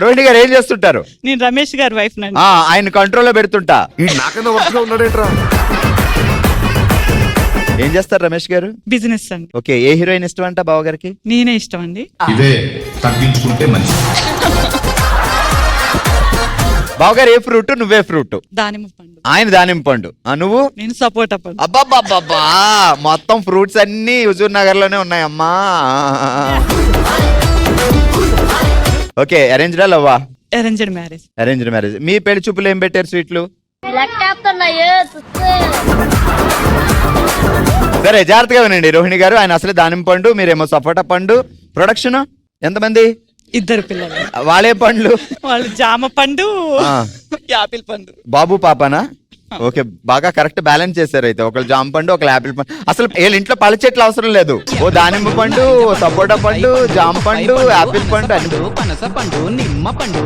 రోహిణి గారు ఏం చేస్తుంటారు? నేను రమేష్ గారి వైఫ్ నండి. ఆయన కంట్రోల్లో పెడుతుంటా. నాకన్నా వర్క్లో ఉన్నాడేంట్రా? ఏం చేస్తారు రమేష్ గారు? బిజినెస్ అండి. ఓకే, ఏ హీరోయిన్ ఇష్టం అంట బావ గారికి? నేనే ఇష్టం అండి. ఇదే తగ్గించుకుంటే మంచిది. బావగారు ఏ ఫ్రూట్, నువ్వే ఫ్రూట్? దానిమ్మ పండు. ఆయన దానిమ్మ పండు, నువ్వు? నేను సపోటా పండు. అబ్బాబ్బాబ్బా, మొత్తం ఫ్రూట్స్ అన్ని హుజూర్ నగర్ లోనే ఉన్నాయమ్మా. ఓకే, అరేంజ్డా లవ్వా? Arranged marriage. Arranged marriage. మీ పెళ్లి చూపులు ఏం పెట్టారు స్వీట్లు? సరే జాగ్రత్తగా వినండి రోహిణి గారు. ఆయన అసలే దానిమ్మ పండు, మీరేమో సపోటా పండు. ప్రొడక్షన్ ఎంతమంది? 2 పిల్లలు. వాళ్ళే పండ్లు? వాళ్ళు జామ పండు, యాపిల్ పండు. బాబు పాపనా? ఓకే, బాగా కరెక్ట్ బ్యాలెన్స్ చేశారు అయితే. ఒకళ్ళు జామ పండు, ఒకళ్ళు యాపిల్ పండు. అసలు వీళ్ళ ఇంట్లో పళ్ళ చెట్లు అవసరం లేదు. ఓ దానిమ్మ పండు, ఓ సపోటా పండు, జామ పండు, యాపిల్ పండు, పనస పండు, నిమ్మ పండు.